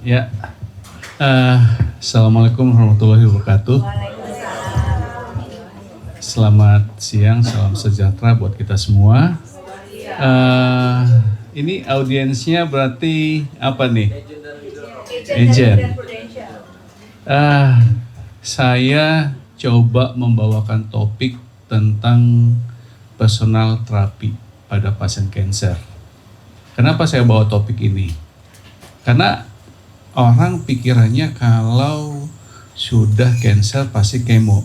Ya, eh, Assalamualaikum warahmatullahi wabarakatuh. Selamat siang, salam sejahtera buat kita semua. Eh, ini audiensnya berarti apa nih? Agent. Saya coba membawakan topik tentang personal terapi pada pasien kanker. Kenapa saya bawa topik ini? Karena orang pikirannya kalau sudah kanker pasti kemo.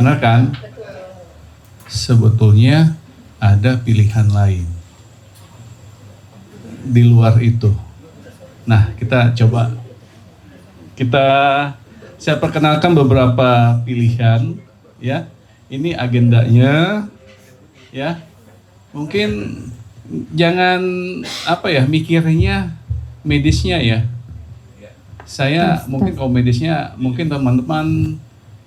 Benar kan? Sebetulnya ada pilihan lain di luar itu. Nah, saya perkenalkan beberapa pilihan ya. Ini agendanya ya. Mungkin jangan mikirnya medisnya ya. Saya mungkin kalau medisnya mungkin teman-teman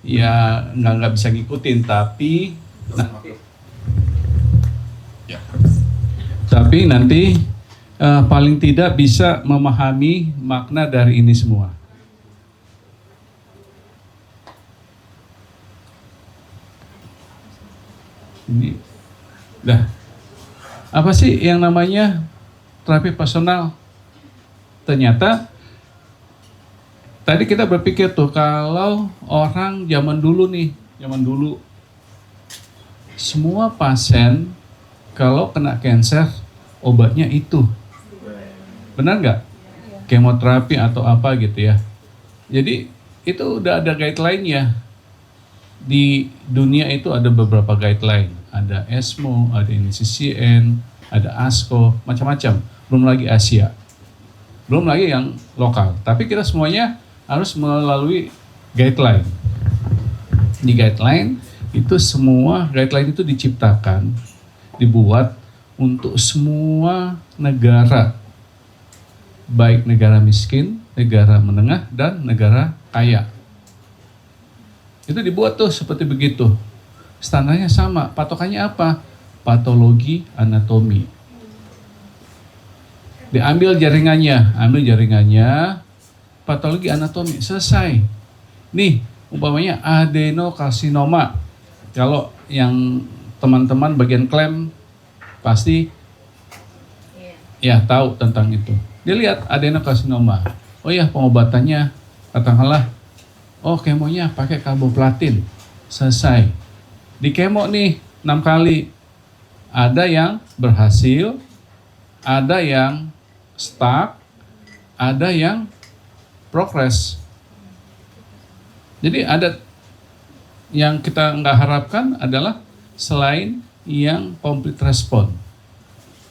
ya nggak bisa ngikutin, tapi nanti paling tidak bisa memahami makna dari ini semua. Ini apa sih yang namanya terapi personal? Ternyata tadi kita berpikir tuh kalau orang zaman dulu semua pasien kalau kena kanker obatnya itu, benar nggak? Kemoterapi atau apa gitu ya. Jadi itu udah ada guideline-nya. Di dunia itu ada beberapa guideline, ada ESMO, ada NCCN, ada ASCO, macam-macam. Belum lagi Asia, belum lagi yang lokal. Tapi kita semuanya harus melalui guideline. Di guideline itu semua guideline itu diciptakan, dibuat untuk semua negara, baik negara miskin, negara menengah, dan negara kaya. Itu dibuat tuh seperti begitu. Standarnya sama. Patokannya apa? Patologi anatomi. Ambil jaringannya, patologi anatomi, selesai. Nih, umpamanya adenokarsinoma. Kalau yang teman-teman bagian klaim pasti ya tahu tentang itu. Dia lihat adenokarsinoma. Oh ya, pengobatannya katakanlah kemonya pakai karboplatin. Selesai. Di kemo nih 6 kali. Ada yang berhasil, ada yang stuck, ada yang progress. Jadi ada yang kita nggak harapkan adalah selain yang complete respon.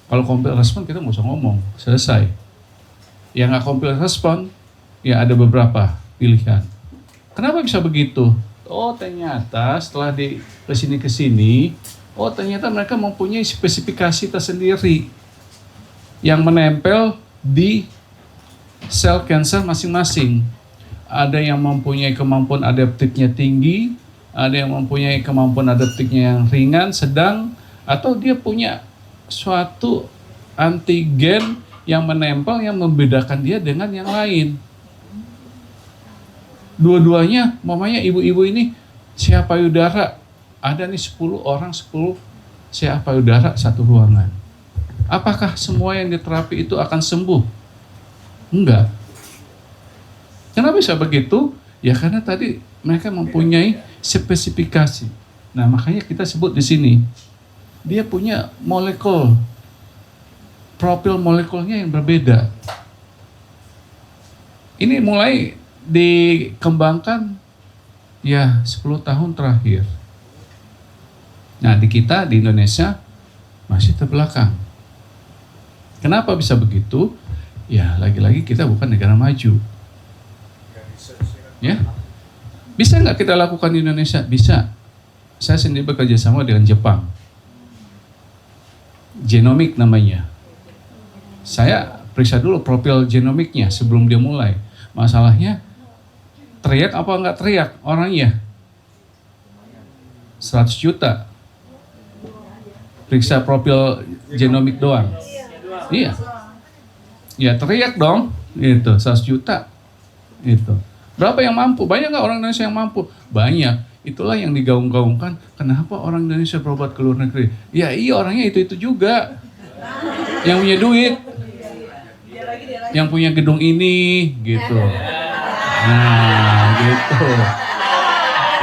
Kalau complete respon kita nggak usah ngomong, selesai. Yang nggak complete respon, ya ada beberapa pilihan. Kenapa bisa begitu? Oh ternyata setelah di kesini, ternyata mereka mempunyai spesifikasi tersendiri yang menempel di sel kanker masing-masing. Ada yang mempunyai kemampuan adaptifnya tinggi, ada yang mempunyai kemampuan adaptifnya yang ringan, sedang, atau dia punya suatu antigen yang menempel yang membedakan dia dengan yang lain. Dua-duanya, mamanya ibu-ibu ini CA payudara, ada nih 10 orang, 10 CA payudara satu ruangan. Apakah semua yang diterapi itu akan sembuh? Enggak. Kenapa bisa begitu? Ya karena tadi mereka mempunyai spesifikasi. Nah makanya kita sebut di sini, dia punya profil molekulnya yang berbeda. Ini mulai dikembangkan ya 10 tahun terakhir. Nah di kita di Indonesia masih terbelakang. Kenapa bisa begitu? Ya lagi-lagi kita bukan negara maju. Ya, bisa nggak kita lakukan di Indonesia? Bisa. Saya sendiri bekerja sama dengan Jepang. Genomik namanya. Saya periksa dulu profil genomiknya sebelum dia mulai. Masalahnya teriak apa nggak teriak orangnya? 100 juta. Periksa profil genomik doang. Iya. Ya teriak dong. Itu 100 juta. Itu. Berapa yang mampu? Banyak nggak orang Indonesia yang mampu? Banyak. Itulah yang digaung-gaungkan. Kenapa orang Indonesia berobat ke luar negeri? Ya iya, orangnya itu juga. Yang punya duit. Yang punya gedung ini, gitu. Nah, gitu.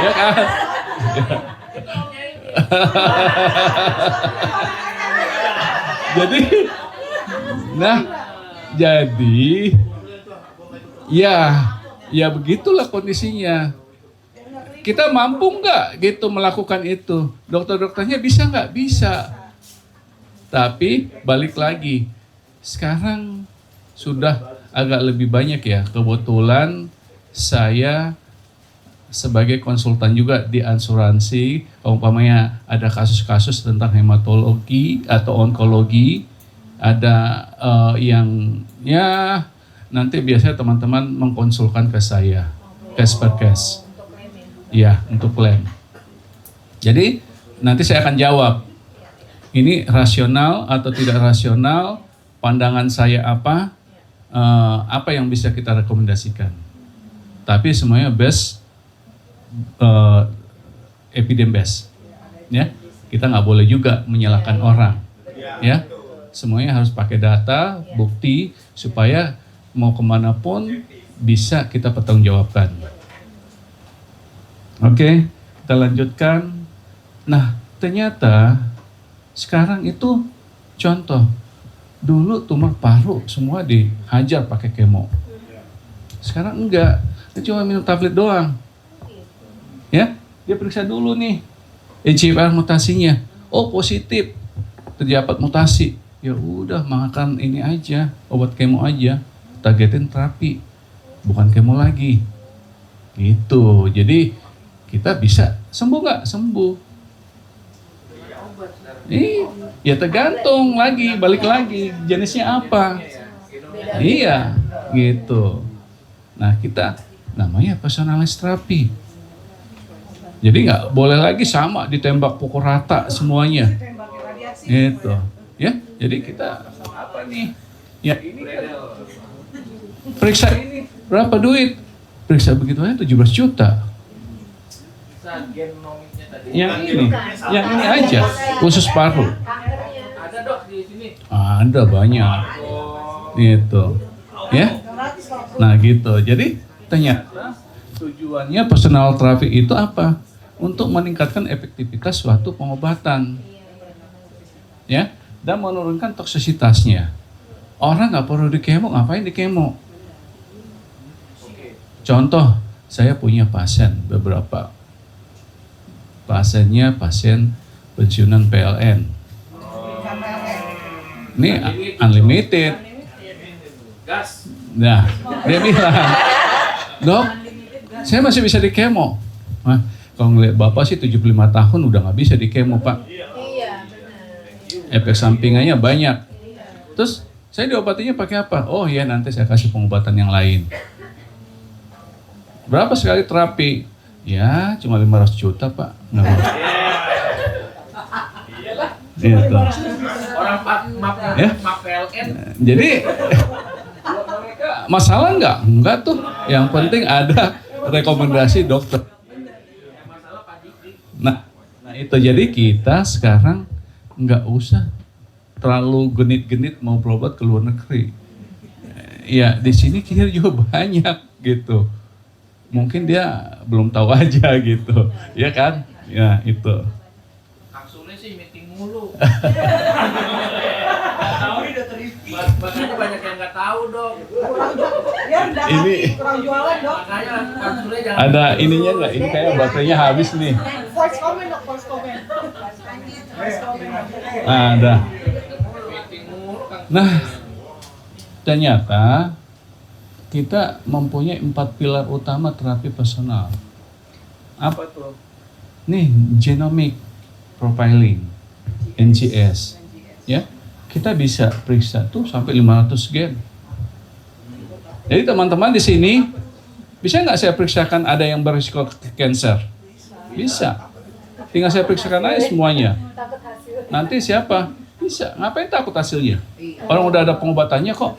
Ya kan? Jadi, ya begitulah kondisinya. Kita mampu nggak gitu melakukan itu? Dokter-dokternya bisa nggak? Bisa. Tapi balik lagi, sekarang sudah agak lebih banyak ya. Kebetulan saya sebagai konsultan juga di asuransi, umpamanya ada kasus-kasus tentang hematologi atau onkologi, ada yang ya nanti biasanya teman-teman mengkonsulkan ke saya, case per case, ya untuk klaim. Jadi nanti saya akan jawab, ini rasional atau tidak rasional, pandangan saya apa yang bisa kita rekomendasikan. Tapi semuanya best epidem best, ya. Kita nggak boleh juga menyalahkan orang, ya. Semuanya harus pakai data, bukti supaya mau kemanapun bisa kita pertanggungjawabkan. Oke, kita lanjutkan. Nah, ternyata sekarang itu contoh. Dulu tumor paru semua dihajar pakai kemo. Sekarang enggak, dia cuma minum tablet doang. Ya, dia periksa dulu nih EGFR mutasinya. Oh, positif. Terdapat mutasi. Ya udah, makan ini aja, obat kemo aja. Targetin terapi, bukan kemo lagi. Gitu. Jadi kita bisa sembuh nggak? Sembuh. Ya tergantung lagi, balik lagi jenisnya apa. Iya, gitu. Nah, kita namanya personalized therapy. Jadi nggak boleh lagi sama ditembak pukul rata semuanya. Gitu. Ya, jadi kita apa nih? Ya ini kan periksa ini berapa duit? Periksa begitu aja 17 juta. Yang ini aja, khusus paru. Ada dok di sini. Ada banyak. Gitu. Ya. Nah gitu. Jadi ternyata tujuannya personal therapy itu apa? Untuk meningkatkan efektivitas suatu pengobatan. Ya. Dan menurunkan toksisitasnya. Orang nggak perlu di kemo, ngapain di kemo? Contoh, saya punya pasien beberapa. Pasiennya pasien pensiunan PLN. Ini unlimited. Nah, dia bilang, dok, saya masih bisa di kemo. Nah, kalau ngeliat bapak sih 75 tahun udah nggak bisa di kemo, Pak. Efek sampingannya banyak. Terus saya diobatinya pakai apa? Oh ya, nanti saya kasih pengobatan yang lain. Berapa sekali terapi? Ya, cuma 500 juta, Pak. Nggak mau. Gitu. Orang Ya. PLN. Jadi masalah nggak? Enggak tuh. Yang penting ada rekomendasi dokter. Nah itu jadi kita sekarang nggak usah terlalu genit-genit mau berobat ke luar negeri. Ya di sini kita juga banyak gitu. Mungkin dia belum tahu aja gitu, ya kan? Ya itu. Kang Sule sih meeting mulu. Makanya banyak yang nggak tahu dok. Ini kurang jualan dok. Makanya Kang Sule jangan. ada ininya nggak? Ini kayak baterainya habis nih. Voice comment dok, voice comment. Ada. Meeting mulu Kang. Nah, ternyata kita mempunyai 4 pilar utama terapi personal. Apa tuh? Nih, genomic profiling, NGS. Ya, kita bisa periksa tuh sampai 500 gen. Jadi teman-teman di sini, bisa nggak saya periksakan ada yang berisiko cancer? Bisa. Tinggal saya periksakan aja semuanya. Nanti siapa? Bisa. Ngapain takut hasilnya? Orang udah ada pengobatannya kok.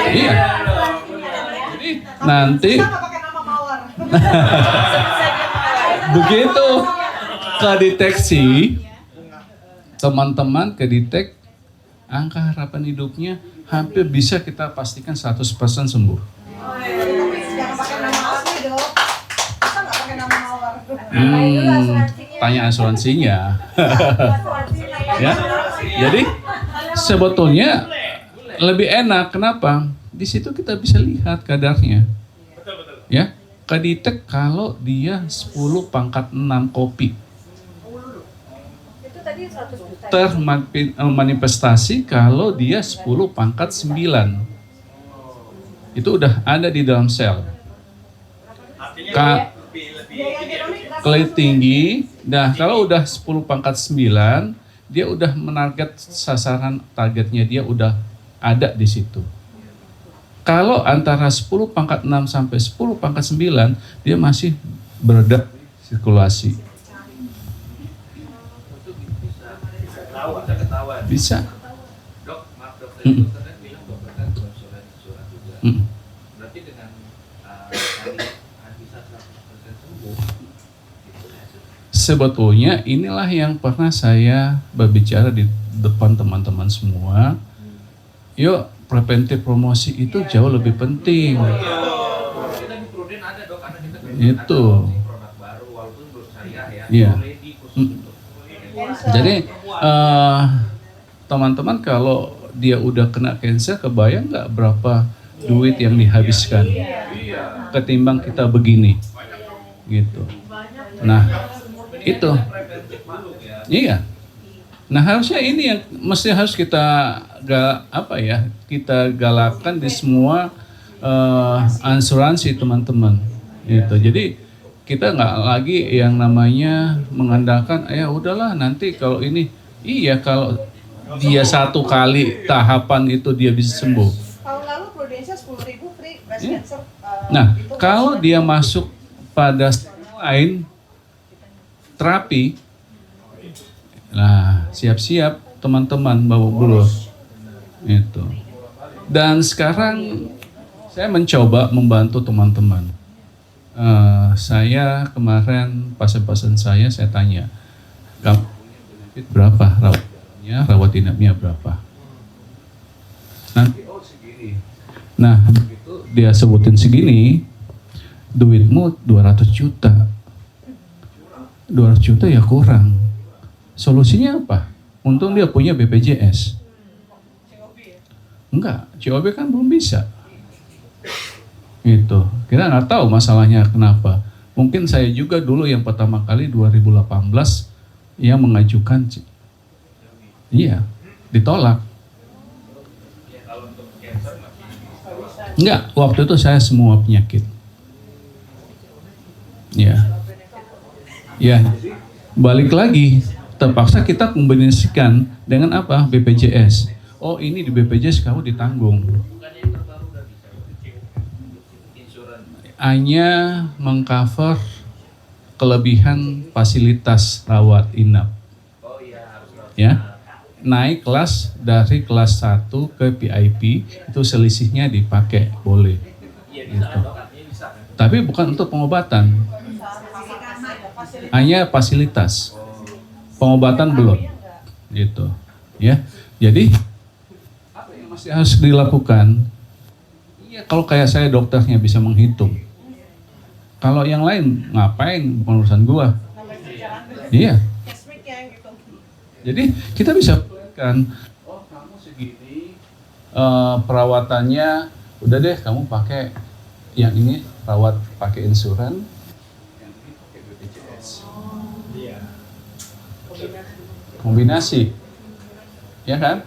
Iya. Jadi nanti Bisa nggak pakai nama Mawar? begitu kedeteksi, teman-teman kedetek angka harapan hidupnya hampir bisa kita pastikan 100% sembuh. Tapi jangan pakai nama asli dong. Bisa nggak pakai nama Mawar? Tanya asuransinya. Ya. Jadi sebetulnya lebih enak. Kenapa? Di situ kita bisa lihat kadarnya. Ya, kedetek kalau dia 10 pangkat 6 kopi. Itu tadi 100 juta. Termanifestasi kalau dia 10 pangkat 9. Itu udah ada di dalam sel. Kali tinggi, nah kalau udah 10 pangkat 9, dia udah menarget sasaran targetnya, dia udah ada di situ. Kalau antara 10 pangkat 6 sampai 10 pangkat 9, dia masih berada sirkulasi. Bisa. Dok, maaf dok, tadi dokter kan bilang dokter kan surat juga. Berarti dengan bisa 100% sembuh. Sebetulnya inilah yang pernah saya berbicara di depan teman-teman semua. Yuk, preventif promosi itu jauh lebih penting. Kita di Pruden ada dok, karena kita Itu. ada produk baru walaupun menurut saya ya. Iya. Ready khusus untuk Jadi teman-teman kalau dia udah kena cancer, kebayang nggak berapa duit yang dihabiskan ketimbang kita begini, gitu. Nah itu, iya. Nah harusnya ini yang mesti harus kita kita galakkan di semua asuransi teman-teman. Gitu. Jadi kita nggak lagi yang namanya mengandalkan, ya udahlah nanti kalau ini, iya kalau dia satu kali tahapan itu dia bisa sembuh. Tahun lalu Prudensia 10.000 free breast Iya. cancer. Nah Itu kalau dia masuk pada lain terapi, nah siap-siap teman-teman bawa bulur itu. Dan sekarang saya mencoba membantu teman-teman. Saya kemarin pasien-pasien saya tanya, kamu benefit berapa rawat inapnya berapa? Nanti segini. Nah begitu dia sebutin segini, duitmu 200 juta. 200 juta ya kurang. Solusinya apa? Untung dia punya BPJS. Enggak, COB kan belum bisa. Gitu. Kita nggak tahu masalahnya kenapa. Mungkin saya juga dulu yang pertama kali 2018 yang mengajukan, iya, ditolak. Enggak, waktu itu saya semua penyakit. Ya. Ya, balik lagi, terpaksa kita kombinasikan dengan apa? BPJS. Oh ini di BPJS kamu ditanggung. Hanya mengcover kelebihan fasilitas rawat inap. Ya, naik kelas dari kelas 1 ke VIP itu selisihnya dipakai, boleh. Gitu. Tapi bukan untuk pengobatan. Hanya fasilitas. Pengobatan belum. Gitu. Ya. Jadi apa yang masih harus dilakukan? Iya, kalau kayak saya dokternya bisa menghitung. Kalau yang lain ngapain, bukan urusan gua. Iya. Jadi kita bisa berikan, oh kamu segini perawatannya, udah deh kamu pakai yang ini rawat pakai insuran, yang ini pakai BPJS. Kombinasi, ya kan?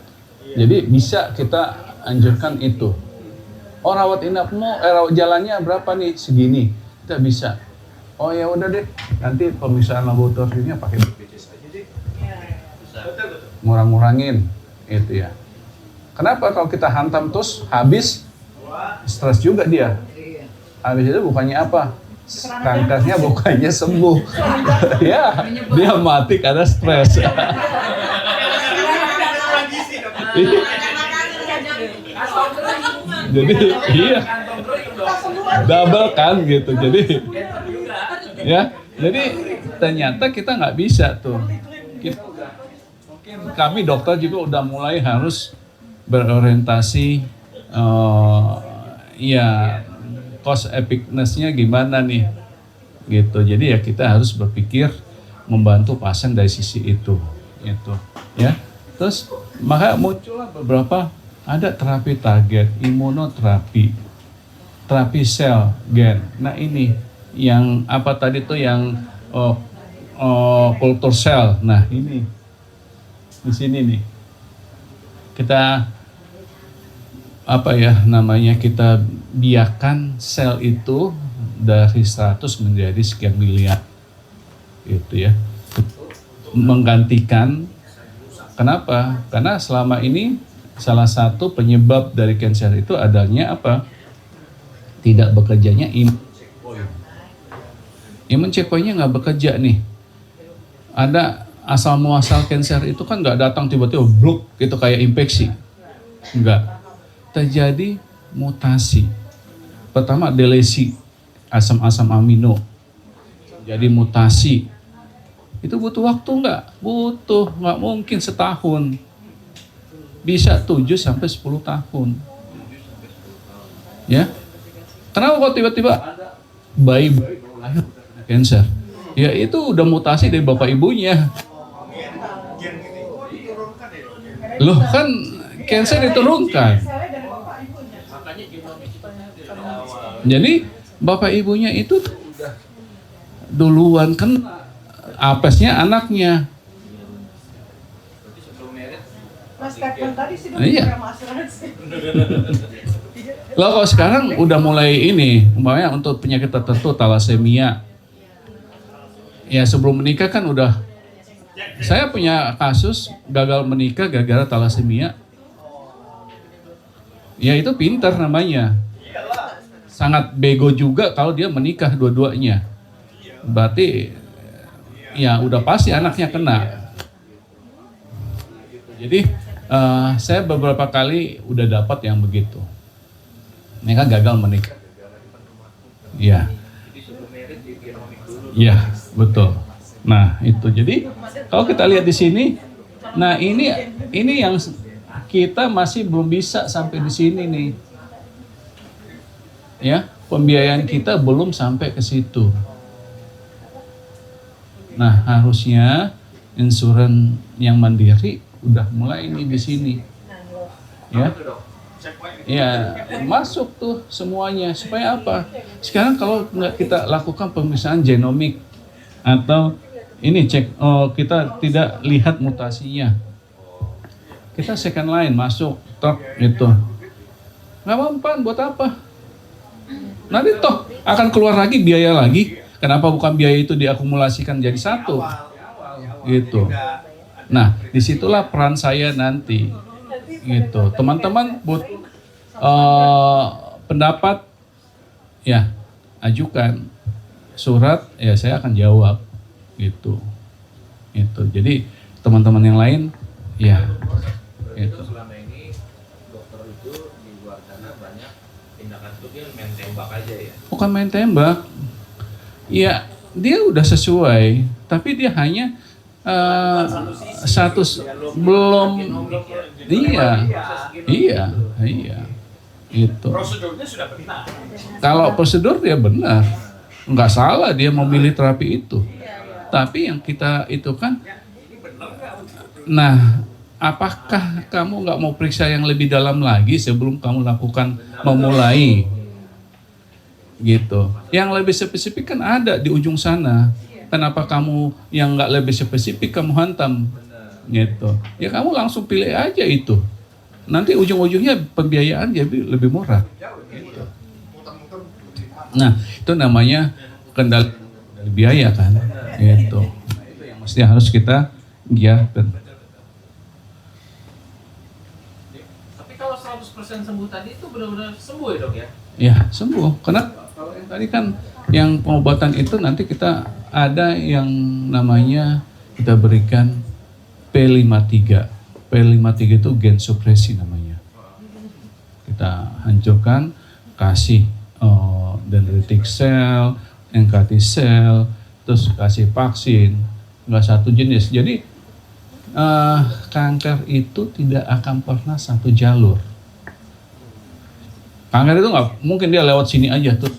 Jadi bisa kita anjurkan itu. Oh rawat inapmu, rawat jalannya berapa nih? Segini. Kita bisa. Oh ya udah deh, nanti pemeriksaan laboratoriumnya pakai BPJS aja deh. Ngurang-ngurangin, itu ya. Kenapa kalau kita hantam terus habis, stres juga dia. Habis itu bukannya apa? Kankernya bukannya sembuh. Ya, dia mati karena stres. Jadi iya, Kantong terus dong. Kita semua double kan gitu. Jadi Cancer juga. ya, jadi ternyata kita nggak bisa tuh. Mungkin kami dokter juga udah mulai harus berorientasi ya cost effectiveness-nya gimana nih gitu. Jadi ya kita harus berpikir membantu pasien dari sisi itu gitu ya. Terus maka muncullah beberapa, ada terapi target, imunoterapi, terapi sel gen. Nah ini yang apa tadi tuh yang kultur sel. Nah ini di sini nih kita apa ya namanya, kita biarkan sel itu dari 100 menjadi sekian miliar gitu ya, menggantikan. Kenapa? Karena selama ini salah satu penyebab dari kanker itu adanya apa? Tidak bekerjanya imun checkpoint-nya nggak bekerja nih. Ada asal muasal kanker itu kan nggak datang tiba-tiba bluk gitu kayak infeksi, nggak. Terjadi mutasi. Pertama delesi asam-asam amino, jadi mutasi. Itu butuh waktu nggak? Butuh, nggak mungkin setahun. Bisa 7-10 tahun. Ya, kenapa kok tiba-tiba bayi lahir kanker? Ya itu udah mutasi dari bapak ibunya. Loh kan kanker diturunkan. selnya dari bapak ibunya. Makanya genomik kita dari awal. Jadi bapak ibunya itu udah duluan kena, apesnya anaknya. Berarti sebelum merit Mas statement tadi sih dok, Iya. sama asuransi. Loh kok sekarang udah mulai ini, umpamanya untuk penyakit tertentu, talasemia. Ya sebelum menikah kan udah, saya punya kasus gagal menikah gara-gara talasemia. Ya itu pintar namanya. Sangat bego juga kalau dia menikah dua-duanya. Berarti ya udah pasti anaknya kena. Jadi saya beberapa kali udah dapat yang begitu. Mereka gagal menikah. Iya. jadi sebelum merit di genomik dulu. Iya, betul. Nah, itu. Jadi kalau kita lihat di sini, nah ini yang kita masih belum bisa sampai di sini nih. Ya, pembiayaan kita belum sampai ke situ. Nah, harusnya insuran yang mandiri udah mulai ini di sini. Ya. Ya, masuk tuh semuanya. Supaya apa? Sekarang kalau nggak kita lakukan pemeriksaan genomik atau ini kita tidak lihat mutasinya, kita second line masuk tok gitu, nggak mempan buat apa? Nanti toh akan keluar lagi biaya lagi. Kenapa bukan biaya itu diakumulasikan jadi satu? Gitu. Nah, disitulah peran saya nanti. Gitu. Teman-teman butuh pendapat, ya ajukan surat, ya saya akan jawab. Gitu. Itu. Jadi teman-teman yang lain, ya. Itu Gitu. selama ini dokter itu di luar sana banyak tindakan itu dia main tembak aja ya. Bukan main tembak. Ya, dia udah sesuai, tapi dia hanya belum. Iya. Itu. Prosedurnya sudah benar. Kalau prosedur dia benar, nggak salah dia memilih terapi itu. Tapi yang kita itu kan, nah, apakah kamu nggak mau periksa yang lebih dalam lagi sebelum kamu lakukan memulai? Gitu. Yang lebih spesifik kan ada di ujung sana. Kenapa kamu yang nggak lebih spesifik kamu hantam? Gitu. Ya kamu langsung pilih aja itu. Nanti ujung-ujungnya pembiayaan jadi lebih murah. Gitu. Nah, itu namanya kendali biaya kan. Gitu. Itu yang mesti harus kita giatkan. Tapi kalau 100% sembuh tadi itu benar-benar sembuh ya dok ya? Ya, sembuh. Karena kalau yang tadi kan yang pengobatan itu nanti kita ada yang namanya kita berikan P53. P53 itu gen supresi namanya. kita hancurkan, kasih dendritic cell, NKT cell, terus kasih vaksin, nggak satu jenis. Jadi kanker itu tidak akan pernah satu jalur. Kanker itu nggak mungkin dia lewat sini aja tuh.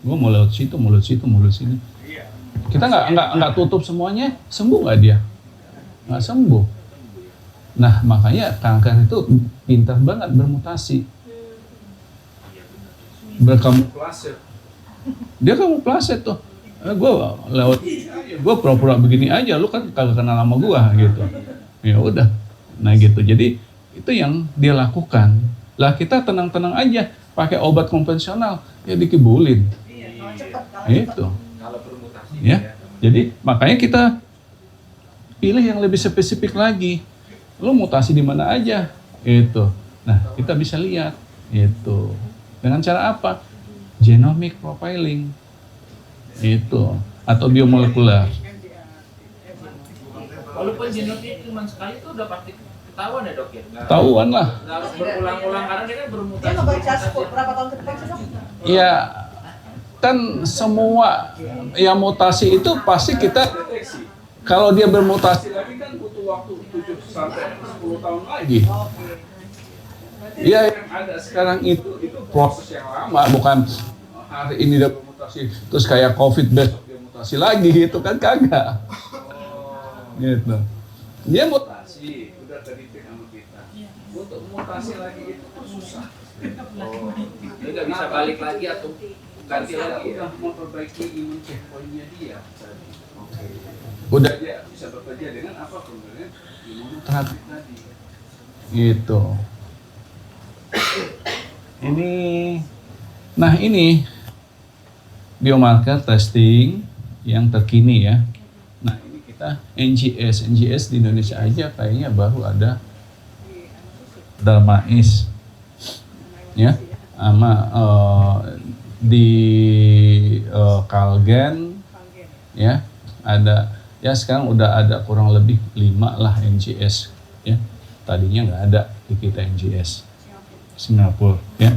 Gue mau lewat situ, mau lewat situ, mau lewat sini. Kita nggak tutup semuanya, sembuh nggak dia? Nggak sembuh. Nah makanya kanker itu pintar banget bermutasi, berkamuflase. Dia kamuflase tuh. Gue lewat, gue pura-pura begini aja, lu kan kagak kenal sama gue gitu. Ya udah, nah gitu. Jadi itu yang dia lakukan. Lah kita tenang-tenang aja, pakai obat konvensional, ya dikibulin. Itu. Kalau bermutasi Ya. Jadi makanya kita pilih yang lebih spesifik lagi. Lu mutasi di mana aja, itu. Nah kita bisa lihat, itu. Dengan cara apa? Genomic profiling, itu, atau biomolekular. walaupun genomnya cuma sekali itu udah pasti ketahuan ya dok ya? Tahuan lah. Nggak harus berulang-ulang karena dia kan bermutasi. Dia ngebaca berapa tahun ke depan sih, Dok? Ya kan semua yang mutasi itu pasti kita deteksi. Kalau dia bermutasi lagi kan butuh waktu 7 sampai 10 tahun lagi. Iya, yang ada sekarang itu proses yang lama, bukan hari ini dia bermutasi terus kayak COVID besok dia mutasi lagi, itu kan kagak. Gitu. Dia mutasi, udah terdetek sama kita. Untuk mutasi lagi itu tuh susah. Dia nggak bisa balik lagi atau ganti lagi ya? Udah memperbaiki imun checkpoint-nya dia. Udah dia bisa bekerja dengan apa sebenarnya imunoterapi tadi. Gitu. Ini biomarker testing yang terkini ya. Nah ini kita NGS di Indonesia aja kayaknya baru ada Dalmais ya, sama di Kalgen ya ada, ya sekarang udah ada kurang lebih 5 lah NGS ya. Tadinya nggak ada di kita NGS. Singapura ya.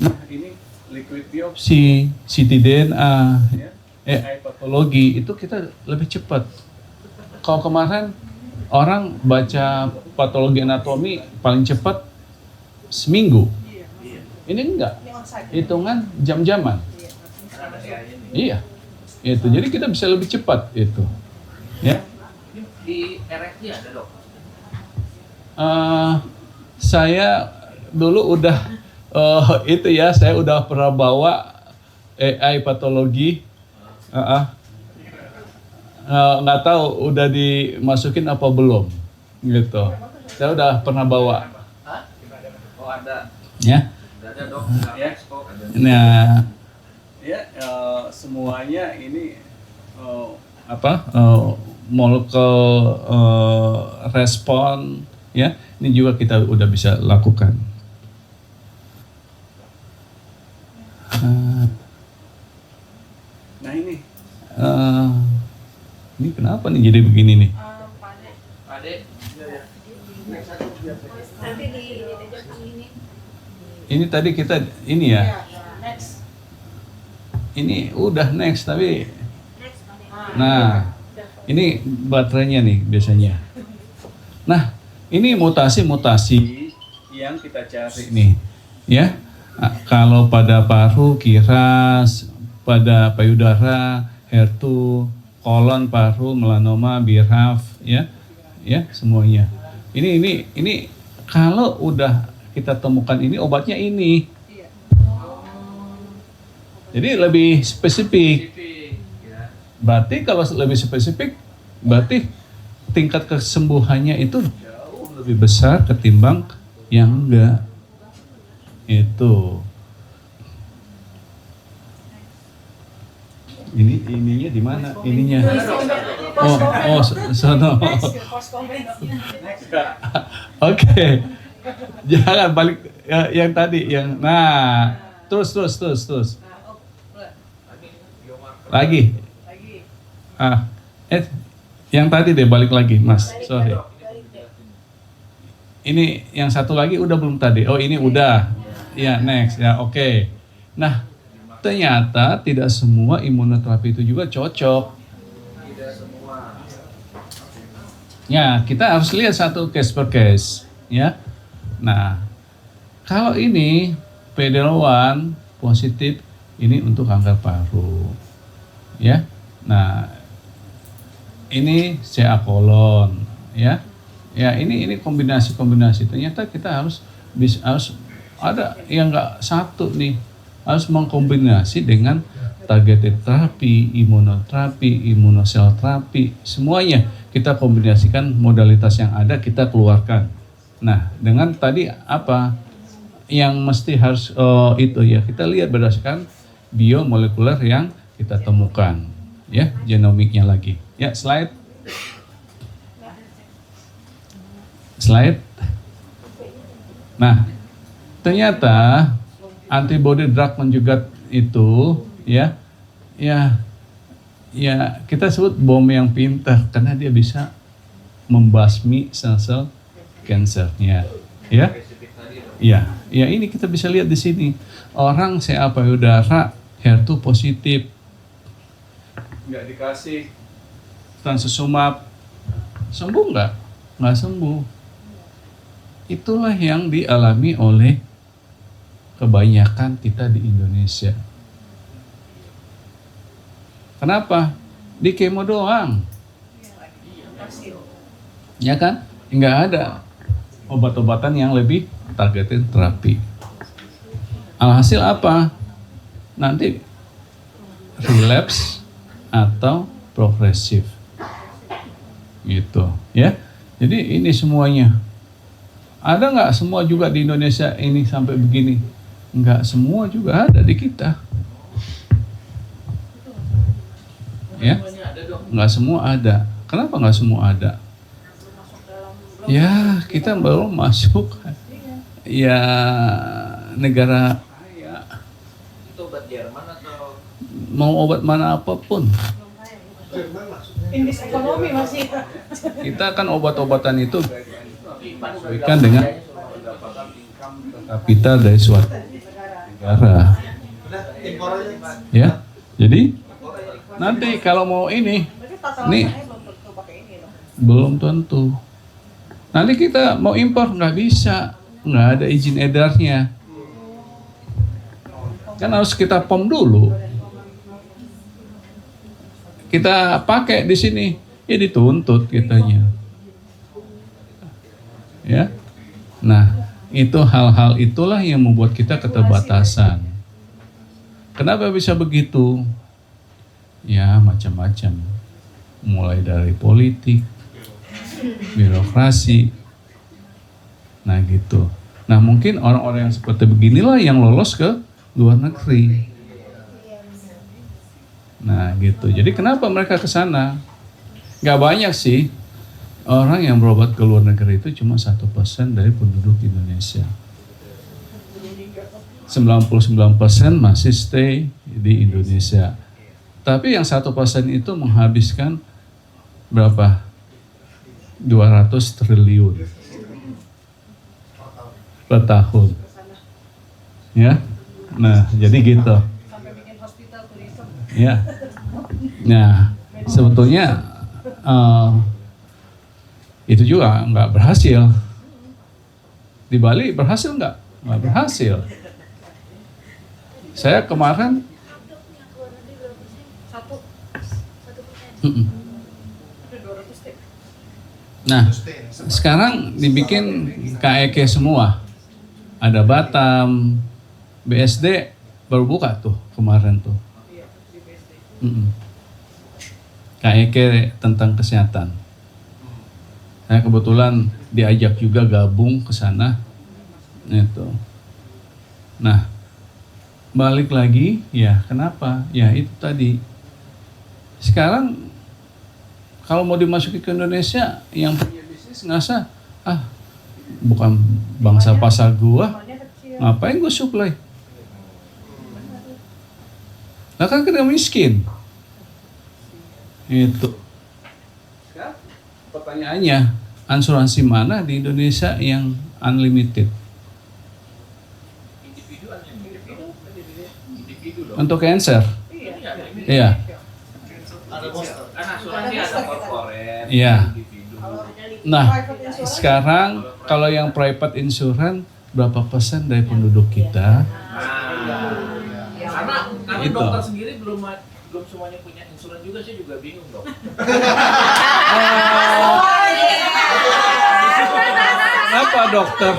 Nah ini liquid biopsi, ctDNA, ya, AI patologi itu kita lebih cepat. Kalau kemarin orang baca patologi anatomi paling cepat seminggu. Ini enggak, hitungan jam-jaman. Iya, itu. Jadi kita bisa lebih cepat itu. Ya. Di RFD ada dok? Saya dulu udah itu ya, saya udah pernah bawa AI patologi. Nggak tahu udah dimasukin apa belum gitu. Saya udah pernah bawa. Hah? Oh ada. Ya. Ada dok. Ya. Ada. Nah, ya semuanya ini molekul respon ya. Ini juga kita udah bisa lakukan. Nah ini kenapa nih jadi begini nih? Adek. Nanti di ini. Ini tadi kita ini ya. Next. Ini udah next tapi. Nah, ini baterainya nih biasanya. Nah, ini mutasi-mutasi yang kita cari nih, ya. Kalau pada paru, kiras, pada payudara, HER2, kolon, paru, melanoma, BRAF, ya, semuanya. Ini kalau udah kita temukan ini obatnya ini. Jadi lebih spesifik. Berarti kalau lebih spesifik, berarti tingkat kesembuhannya itu jauh lebih besar ketimbang yang enggak. Itu. Ininya di mana? Ininya. Sono. Oke. Jangan balik yang tadi yang terus. Lagi. Yang tadi deh balik lagi, Mas. Sorry. Ini yang satu lagi udah belum tadi? Oh ini udah. Ya next ya oke. Nah ternyata tidak semua imunoterapi itu juga cocok. Tidak semua. Ya kita harus lihat satu case per case ya. Nah kalau ini PD-L1 positif ini untuk kanker paru ya. Nah ini CA kolon ya. Ya ini kombinasi ternyata kita harus ada yang enggak satu nih, harus mengkombinasi dengan targeted terapi, imunoterapi, imunosel terapi, semuanya kita kombinasikan modalitas yang ada kita keluarkan. Nah dengan tadi apa yang mesti harus itu ya kita lihat berdasarkan biomolekuler yang kita temukan ya, genomiknya lagi ya. Slide. Nah, ternyata antibody drug conjugate itu ya kita sebut bom yang pintar karena dia bisa membasmi sel-sel kansernya. Ya. Ya ini kita bisa lihat di sini. Orang CA payudara HER2 positif. Enggak dikasih transosumab. Sembuh enggak? Enggak sembuh. Itulah yang dialami oleh kebanyakan kita di Indonesia. Kenapa? Di kemo doang. Ya kan? Nggak ada obat-obatan yang lebih targeted terapi. Alhasil apa? Nanti relapse atau progresif. Gitu, ya. Jadi ini semuanya. Ada nggak semua juga di Indonesia ini sampai begini? Nggak semua juga ada di kita. Ya, nggak semua ada. Kenapa nggak semua ada? Ya, kita baru masuk ya negara ya. Itu obat Jerman atau Mau obat mana apapun. Indeks ekonomi masih. Kita kan obat-obatan itu sesuaikan dengan kapita dari suatu negara. Ya, jadi nanti kalau mau ini belum tentu. Nanti kita mau impor nggak bisa, nggak ada izin edarnya. Kan harus kita POM dulu. Kita pakai di sini, ya dituntut kitanya. Ya, nah itu hal-hal itulah yang membuat kita keterbatasan. Kenapa bisa begitu? Ya macam-macam, mulai dari politik, birokrasi, nah gitu. Nah mungkin orang-orang yang seperti beginilah yang lolos ke luar negeri. Nah gitu. Jadi kenapa mereka ke sana? Gak banyak sih. Orang yang berobat ke luar negeri itu cuma 1% dari penduduk Indonesia. 99% masih stay di Indonesia. Tapi yang 1% itu menghabiskan berapa? 200 triliun per tahun. Ya. Nah, jadi gitu. Ya. Nah, sebetulnya itu juga nggak berhasil. Di Bali berhasil nggak? Nggak berhasil. Saya kemarin nah, sekarang dibikin KEK semua. Ada Batam, BSD baru buka tuh kemarin tuh. KEK tentang kesehatan. Saya kebetulan diajak juga gabung ke sana. Itu. Nah, balik lagi, ya kenapa? Ya itu tadi. Sekarang kalau mau dimasuki ke Indonesia, yang punya bisnis ngerasa, bukan bangsa pasar gua, ngapain gua supply? Nah kan kena miskin. Itu. Pertanyaannya, asuransi mana di Indonesia yang unlimited? Individu dong. Untuk cancer? Iya. Kan asuransi ada corporate, Iya. individu. Nah, sekarang kalau yang private insurance berapa persen dari penduduk kita? Karena Itu. dokter sendiri belum semuanya punya insuran juga, saya juga bingung dok. Kenapa dokter?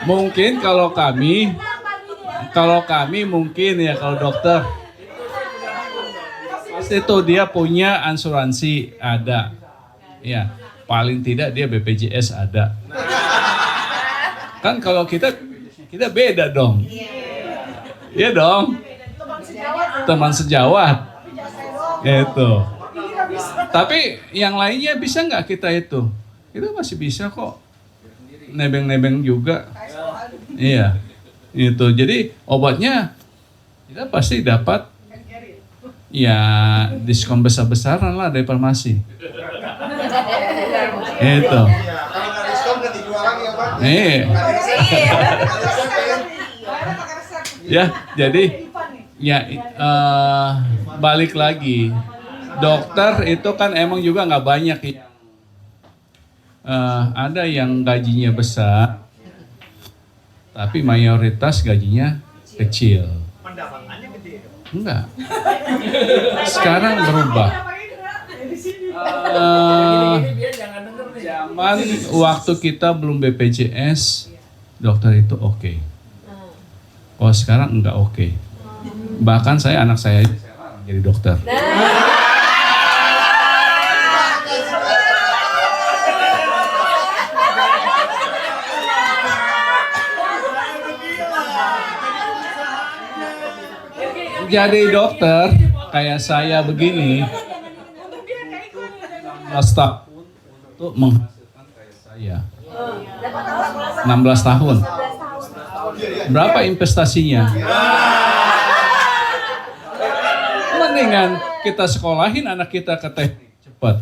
Mungkin kalau kami mungkin ya kalau dokter pasti itu dia punya asuransi ada, ya paling tidak dia BPJS ada. Kan kalau kita beda dong, iya dong, teman sejawat, itu. Tapi yang lainnya bisa nggak kita itu? Kita masih bisa kok, nebeng-nebeng juga. Iya, itu. Jadi obatnya kita pasti dapat ya diskon besar-besaran lah dari farmasi. Itu. Kalau nggak diskon nggak dijual lagi ya Pak? Ya, jadi ya balik lagi. Dokter itu kan emang juga nggak banyak yang ada yang gajinya besar, tapi mayoritas gajinya kecil. Pendapatannya gede. Enggak. Sekarang berubah. Dia jangan denger nih. Zaman waktu kita belum BPJS, dokter itu oke. Oh sekarang enggak oke. Bahkan anak saya jadi dokter. Jadi dokter kayak saya begini 16 tahun untuk menghasilkan kayak saya 16 tahun. Berapa investasinya? Mendingan kita sekolahin anak kita ke teknik cepat.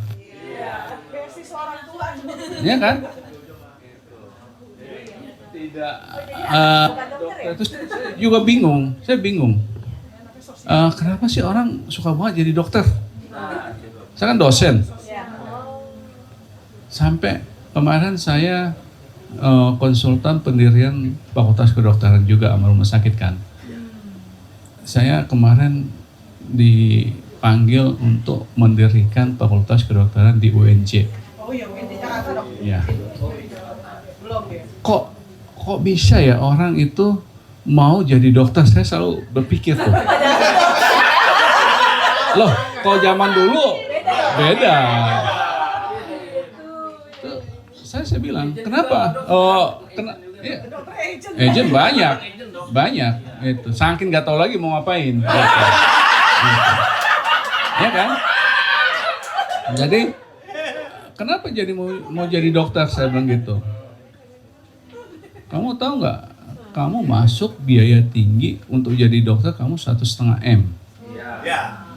Ya kan? Tidak. Dokter itu saya juga bingung. Saya bingung. Kenapa sih orang suka banget jadi dokter? Saya kan dosen. Sampai kemarin saya konsultan pendirian Fakultas Kedokteran juga sama rumah sakit kan. Saya kemarin dipanggil untuk mendirikan Fakultas Kedokteran di UNJ. Oh iya, di Jakarta dok. Ya. Belum ya. Kok bisa ya orang itu mau jadi dokter? Saya selalu berpikir tuh. Loh, kalau zaman dulu beda. Saya bilang, kenapa? Iya. Agent banyak. Itu saking nggak tahu lagi mau ngapain. Gitu. Ya kan? Jadi kenapa jadi mau jadi dokter? Saya bilang gitu. Kamu tahu nggak? Kamu masuk biaya tinggi untuk jadi dokter kamu 1,5 M. Ya.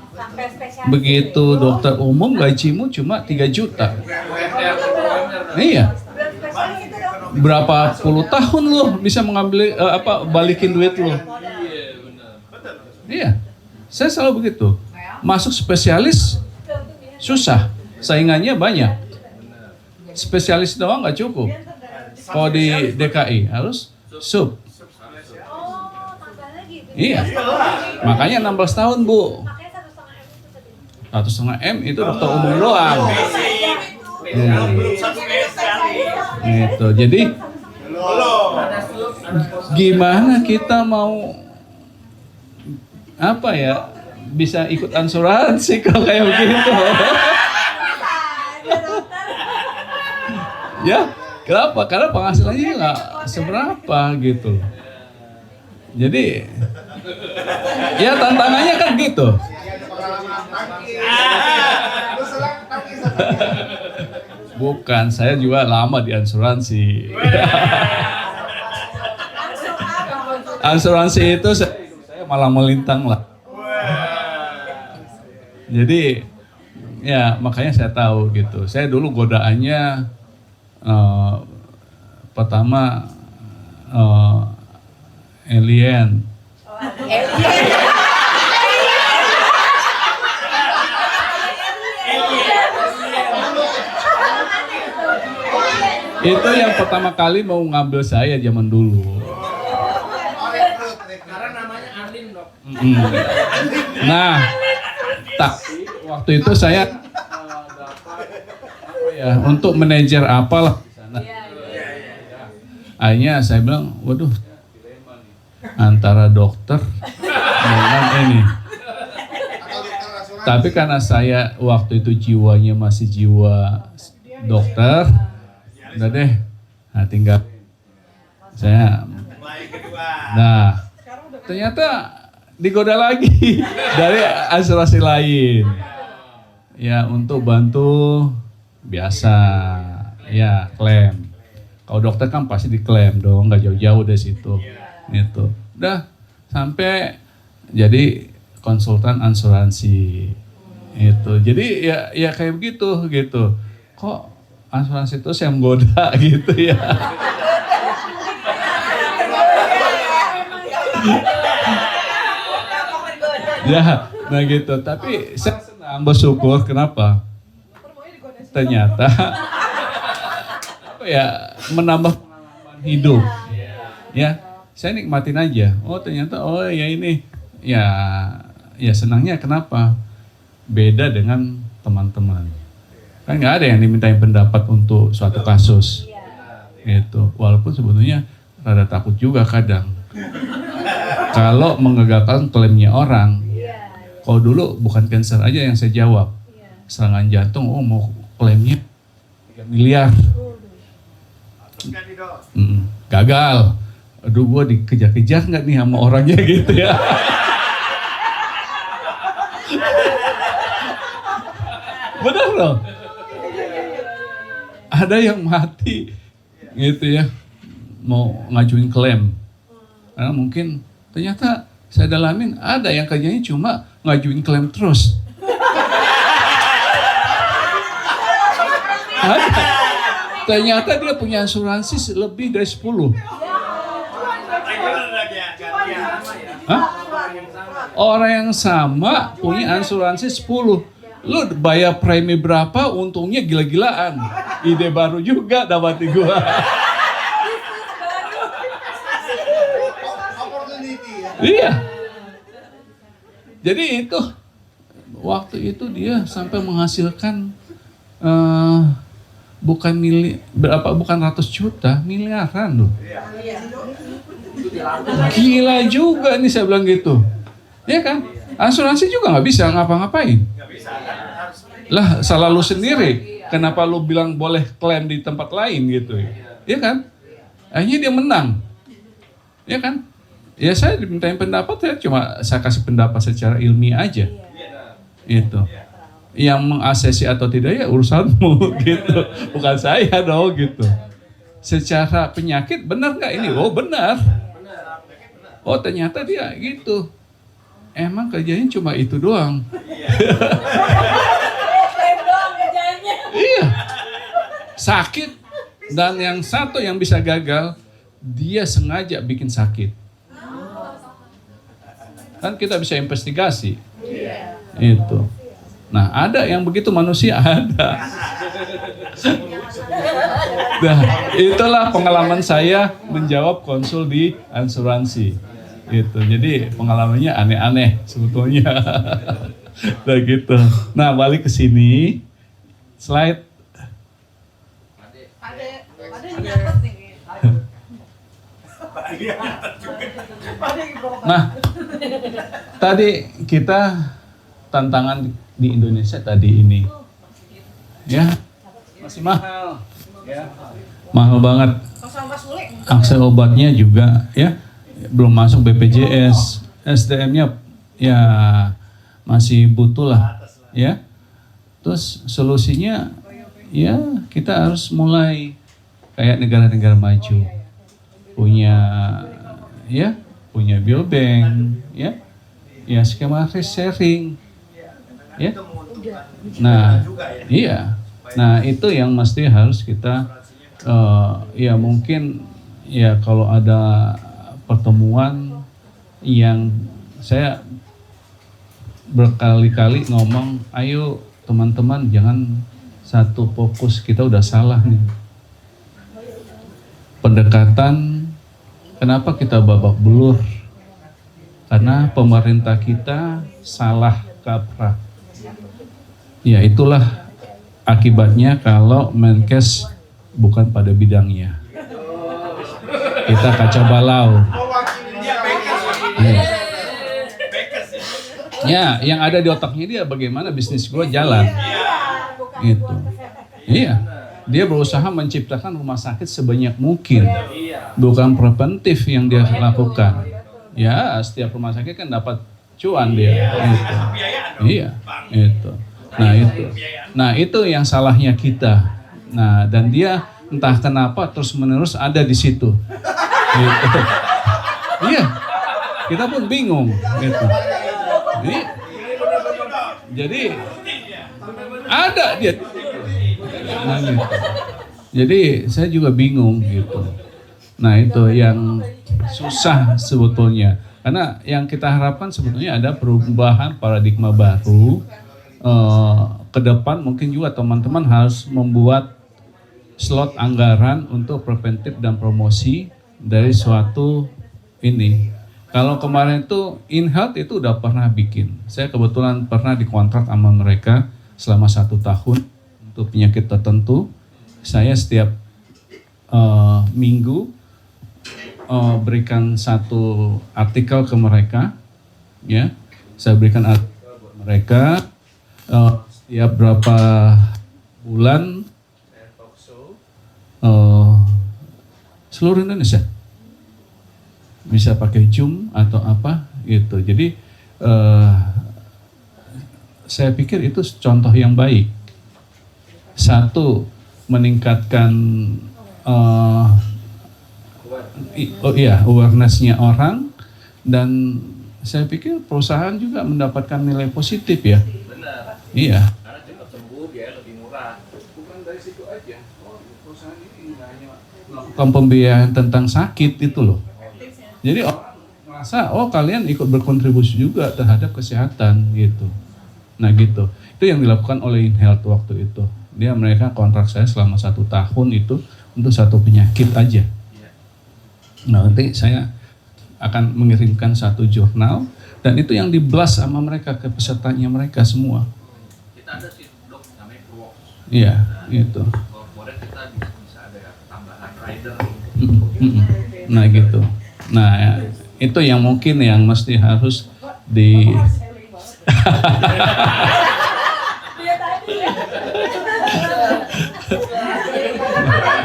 Begitu dokter umum gajimu cuma 3 juta. Iya. Berapa puluh tahun lo bisa mengambil balikin duit lo? Iya. Saya selalu begitu. Masuk spesialis susah, saingannya banyak. Spesialis doang nggak cukup. Kalau di DKI harus sub. Iya. Makanya 16 tahun, Bu. 1,5 M itu dokter umum doang. Itu. Jadi gimana kita mau bisa ikut asuransi kalau kayak begitu? Ya, kenapa? Karena penghasilannya nggak seberapa gitu. Jadi ya tantangannya kan gitu. Bukan, saya juga lama di asuransi. Asuransi itu saya malah melintang lah. Jadi Ya makanya saya tahu gitu. Saya dulu godaannya pertama alien. Itu yang pertama kali mau ngambil saya zaman dulu. Karena namanya Arlin, Dok. Nah, waktu itu saya dapat apa ya untuk manajer apalah di sana. Akhirnya saya bilang, waduh, antara dokter dengan ini. Tapi karena saya waktu itu jiwanya masih jiwa dokter, udah deh, nah tinggal saya. Nah, ternyata digoda lagi dari asuransi lain. Ya untuk bantu biasa, ya klaim. Kalau dokter kan pasti diklaim dong, nggak jauh-jauh dari situ. Gitu. Udah sampai jadi konsultan asuransi. Itu. Jadi ya kayak begitu gitu. Kok asuransi itu saya menggoda gitu ya. Ya, nah gitu. Tapi saya senang bersyukur kenapa? Ternyata apa ya menambah pengalaman hidup. Ya, saya nikmatin aja. Oh ternyata ya ini ya senangnya kenapa? Beda dengan teman-teman. Kan nggak ada yang dimintain pendapat untuk suatu kasus. Gitu. Walaupun sebetulnya rada takut juga kadang. Kalau menggagalkan klaimnya orang. Kalau dulu bukan cancer aja yang saya jawab. Serangan jantung, mau klaimnya 3 miliar. Gagal. Aduh, gue dikejar-kejar nggak nih sama orangnya gitu ya. Benar loh. Ada yang mati gitu ya, mau ngajuin klaim. Karena mungkin ternyata saya dalamin ada yang kerjanya cuma ngajuin klaim terus. Ada. Ternyata dia punya asuransi lebih dari 10. Hah? Orang yang sama punya asuransi 10. Lu bayar premi berapa, untungnya gila-gilaan. Ide baru juga dapat di gua. Iya. Jadi itu waktu itu dia sampai menghasilkan bukan ratus juta, miliaran loh. Gila juga nih saya bilang gitu. Ya kan? Asuransi juga nggak bisa ngapa-ngapain. Lah salah lu sendiri. Kenapa lu bilang boleh klaim di tempat lain gitu? Ya kan? Akhirnya dia menang. Ya kan? Ya saya dimintain pendapat, saya kasih pendapat secara ilmiah aja. Itu. Yang mengaksesi atau tidak ya urusanmu gitu. Bukan saya dong gitu. Secara penyakit benar nggak ini? Oh benar. Oh ternyata dia gitu. Emang kerjanya cuma itu doang. Iya. Sakit. Dan yang satu yang bisa gagal, dia sengaja bikin sakit. Kan kita bisa investigasi. Itu. Nah, ada yang begitu manusia ada. Nah, itulah pengalaman saya menjawab konsul di asuransi. Gitu. Jadi pengalamannya aneh-aneh sebetulnya. Nah gitu. Nah balik ke sini. Slide. Ada yang nyatet nih. Nah, tadi kita tantangan di Indonesia tadi ini. Ya. Masih mahal. Ya. Mahal banget. Akses obatnya juga ya. Belum masuk BPJS, SDM-nya ya masih butuh lah, ya. Terus solusinya ya kita harus mulai kayak negara-negara maju, punya biobank, ya skema risk sharing, ya. Nah, iya. Nah, itu yang mesti harus kita ya mungkin ya kalau ada pertemuan yang saya berkali-kali ngomong, ayo teman-teman jangan satu fokus, kita udah salah nih. Pendekatan, kenapa kita babak belur? Karena pemerintah kita salah kaprah. Ya itulah akibatnya kalau Menkes bukan pada bidangnya. Kita kacau balau. Ya. Ya, yang ada di otaknya dia bagaimana bisnis gue jalan. Gitu. Iya. Dia berusaha menciptakan rumah sakit sebanyak mungkin. Bukan preventif yang dia lakukan. Ya, setiap rumah sakit kan dapat cuan dia. Gitu. Iya. Itu. Nah, itu yang salahnya kita. Nah, dan dia entah kenapa terus-menerus ada di situ. Gitu. Iya. Kita pun bingung gitu. Jadi ada dia. Nah, gitu. Jadi saya juga bingung gitu. Nah, itu yang susah sebetulnya. Karena yang kita harapkan sebetulnya ada perubahan paradigma baru. Ke depan mungkin juga teman-teman harus membuat slot anggaran untuk preventif dan promosi dari suatu ini. Kalau kemarin itu InHealth itu udah pernah bikin. Saya kebetulan pernah dikontrak sama mereka selama 1 tahun untuk penyakit tertentu. Saya setiap minggu berikan satu artikel ke mereka, ya. Saya berikan artikel ke mereka setiap berapa bulan seluruh Indonesia. Bisa pakai Zoom atau apa gitu. Jadi saya pikir itu contoh yang baik. Satu, meningkatkan awareness-nya orang, dan saya pikir perusahaan juga mendapatkan nilai positif ya. Benar. Iya. Karena cepat sembuh, biaya lebih murah. Bukan dari situ aja. Perusahaan ini nggak hanya melakukan pembiayaan tentang sakit itu loh. Jadi orang merasa, oh kalian ikut berkontribusi juga terhadap kesehatan gitu. Nah gitu, itu yang dilakukan oleh InHealth waktu itu. Mereka kontrak saya selama 1 tahun itu untuk satu penyakit aja. Nah nanti saya akan mengirimkan satu jurnal, dan itu yang di-blast sama mereka ke pesertanya mereka semua. Kita ada sih dok, namanya Prox. Iya, gitu. Korporat kita bisa ada tambahan rider. Nah gitu. Nah ya, itu yang mungkin yang mesti harus di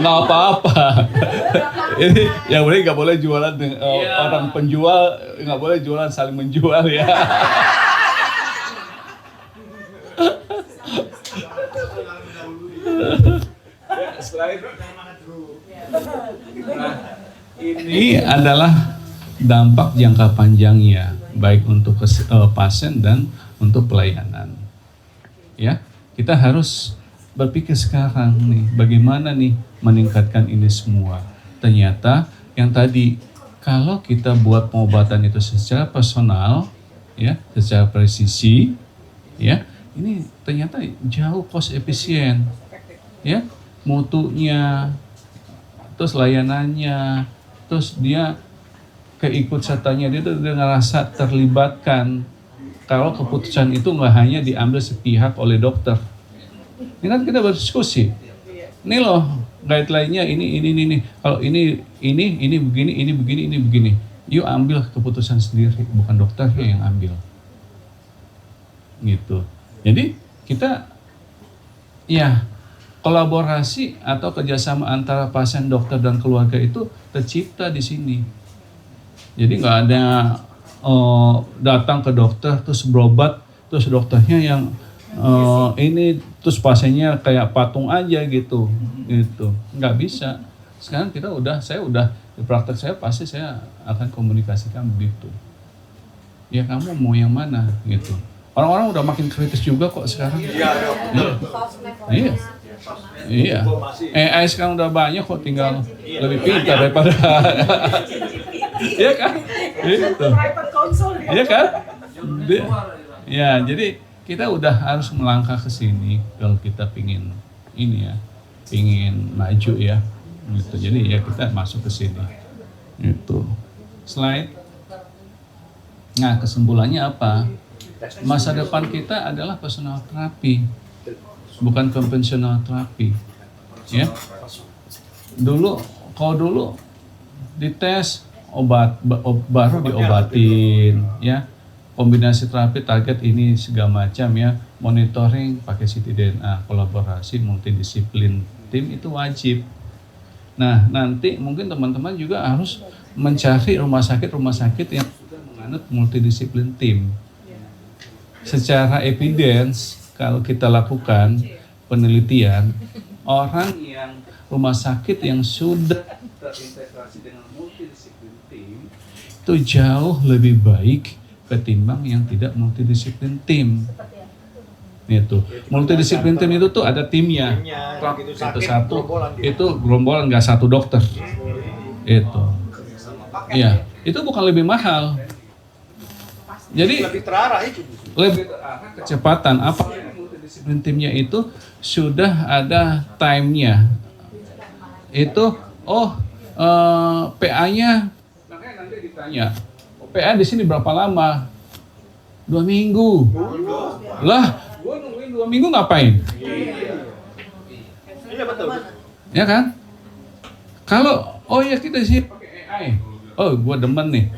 nggak apa-apa. Ini yang boleh nggak boleh jualan orang penjual, nggak boleh jualan saling menjual ya. Ini adalah dampak jangka panjangnya, baik untuk pasien dan untuk pelayanan. Ya, kita harus berpikir sekarang nih, bagaimana nih meningkatkan ini semua. Ternyata yang tadi, kalau kita buat pengobatan itu secara personal, ya, secara presisi, ya, ini ternyata jauh cost efisien, ya, mutunya, terus layanannya, terus dia keikutsertanya, dia ngerasa terlibatkan. Kalau keputusan itu nggak hanya diambil sepihak oleh dokter. Ini kan kita berdiskusi. Ini loh guideline-nya ini. Kalau ini begini. You ambil keputusan sendiri, bukan dokternya yang ambil. Gitu. Jadi kita ya kolaborasi atau kerjasama antara pasien, dokter dan keluarga itu tercipta di sini. Jadi nggak ada datang ke dokter terus berobat terus dokternya yang ini terus pasiennya kayak patung aja gitu, nggak bisa. Sekarang saya udah di praktek saya pasti saya akan komunikasikan begitu. Ya kamu mau yang mana gitu. Orang-orang udah makin kritis juga kok sekarang. Iya, dok. Iya. Iya. AI sekarang udah banyak kok, tinggal lebih pintar daripada. Iya kan? Gitu. Private console. Iya kan? Ya, jadi kita udah harus melangkah ke sini kalau kita pingin ini ya, pingin maju ya. Gitu. Jadi ya kita masuk ke sini. Itu. Slide. Nah, kesimpulannya apa? Masa depan kita adalah personal terapi, bukan konvensional terapi. Ya. Kalau dulu dites baru diobatin, ya. Kombinasi terapi target ini segala macam ya, monitoring pakai CT DNA, kolaborasi multidisiplin tim itu wajib. Nah, nanti mungkin teman-teman juga harus mencari rumah sakit yang sudah menganut multidisiplin tim. Secara evidence, kalau kita lakukan penelitian, orang yang rumah sakit yang sudah terintegrasi dengan multidisiplin tim itu jauh lebih baik ketimbang yang tidak multidisiplin tim. Itu multidisiplin tim itu tuh ada timnya. Itu satu, itu gerombolan nggak satu dokter. Itu, iya, itu bukan lebih mahal. Jadi Lebih terarah itu. lebih terarah kecepatan. Apa multidisiplin timnya itu sudah ada time-nya. Itu PA-nya, makanya nanti ditanya, PA di sini berapa lama? 2 minggu. Lah, gua nungguin 2 minggu ngapain? Iya betul. Ya kan? Kalau ya kita sih pakai AI. Oh, gua demen nih.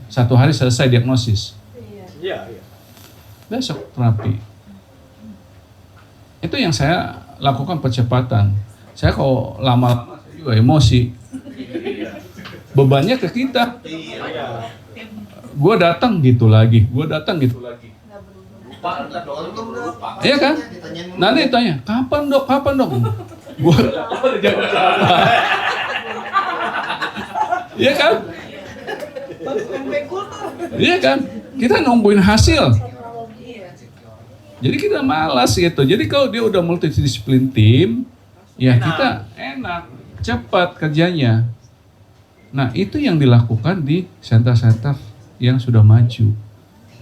1 hari selesai diagnosis. Iya. Besok terapi. Itu yang saya lakukan percepatan. Saya kalau lama-lama saya juga emosi. Bebannya ke kita. Gue datang gitu lagi. Iya kan? Nanti tanya, kapan dok? Gue iya kan? Iya kan? Kita nungguin hasil. Jadi kita malas gitu. Jadi kalau dia udah multidisiplin tim, ya kita enak, cepat kerjanya. Nah, itu yang dilakukan di center-center yang sudah maju.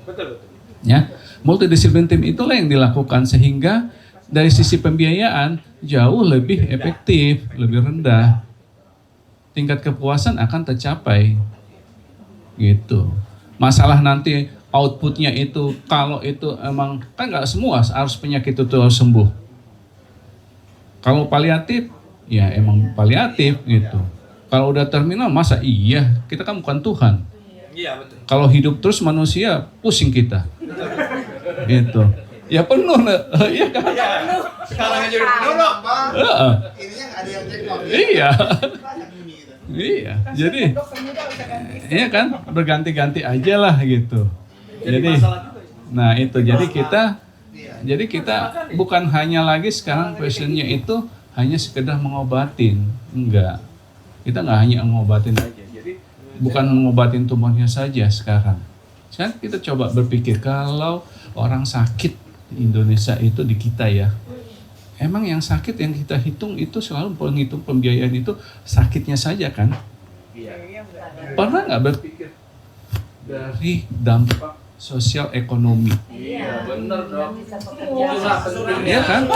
Betul. Ya, multidisiplin tim itulah yang dilakukan sehingga dari sisi pembiayaan jauh lebih efektif, lebih rendah. Tingkat kepuasan akan tercapai. Gitu. Masalah nanti outputnya itu, kalau itu emang, kan nggak semua harus penyakit itu harus sembuh. Kalau paliatif, ya emang paliatif gitu. Kalau udah terminal, masa iya? Kita kan bukan Tuhan. Iya betul. Kalau hidup terus manusia, pusing kita. Gitu. Ya penuh, iya kan? Sekarang aja udah penuh dok. Ini yang ada yang cek mobil. Iya. Banyak ini gitu. Iya, jadi iya kan berganti-ganti aja lah gitu. Jadi, nah itu jadi kita bukan hanya lagi sekarang questionnya itu hanya sekedar mengobatin, enggak. Kita nggak hanya mengobatin aja. Jadi bukan mengobatin tumornya saja sekarang. Sekarang kita coba berpikir kalau orang sakit di Indonesia itu di kita ya. Emang yang sakit yang kita hitung itu selalu penghitung pembiayaan itu sakitnya saja kan? Iya. Pernah nggak berpikir dari dampak sosial ekonomi? Iya, bener dong. Iya kan?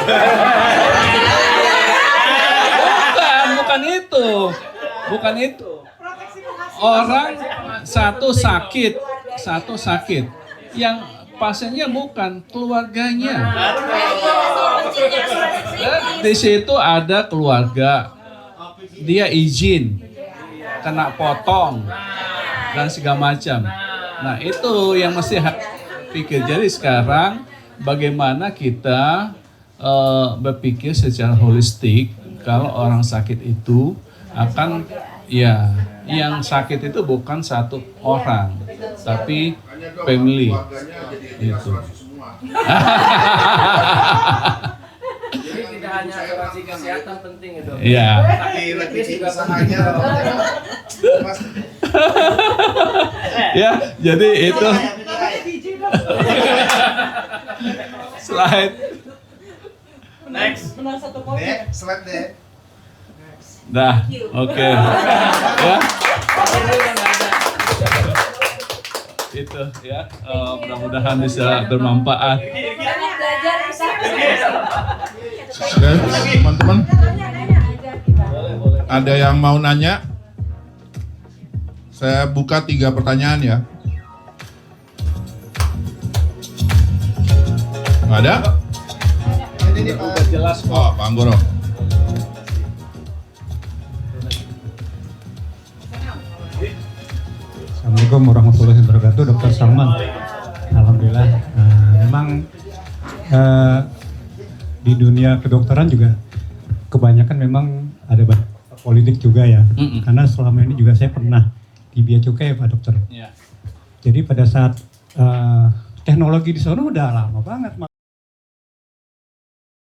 Bukan itu. Orang satu sakit, yang pasiennya bukan keluarganya. Di situ ada keluarga, dia izin, kena potong dan segala macam. Nah itu yang mesti pikir. Jadi sekarang bagaimana kita berpikir secara holistik kalau orang sakit itu akan ya yang sakit itu bukan satu orang tapi family itu. Jadi tidak hanya asuransi kesehatan penting ya dok. Iya. Medis juga Usahanya. Mas, Ya, jadi itu DJ dong. Slide. Next. Menang 1 poin. Dek, slide dek. Dah, oke. Ya. Itu ya, mudah-mudahan bisa bermanfaat. Banyak belajar bisa. Oke, teman-teman, Nanya aja kita. ada yang mau nanya? Saya buka 3 pertanyaan ya. Nggak ada? Ini Pak. Jelas kok. Oh, Pak Anggoro. Assalamualaikum warahmatullahi wabarakatuh, Dr. Salman. Alhamdulillah, memang di dunia kedokteran juga kebanyakan memang ada politik juga ya. Karena selama ini juga saya pernah di Bea Cukai Pak Dokter. Ya. Jadi pada saat teknologi di sana udah lama banget.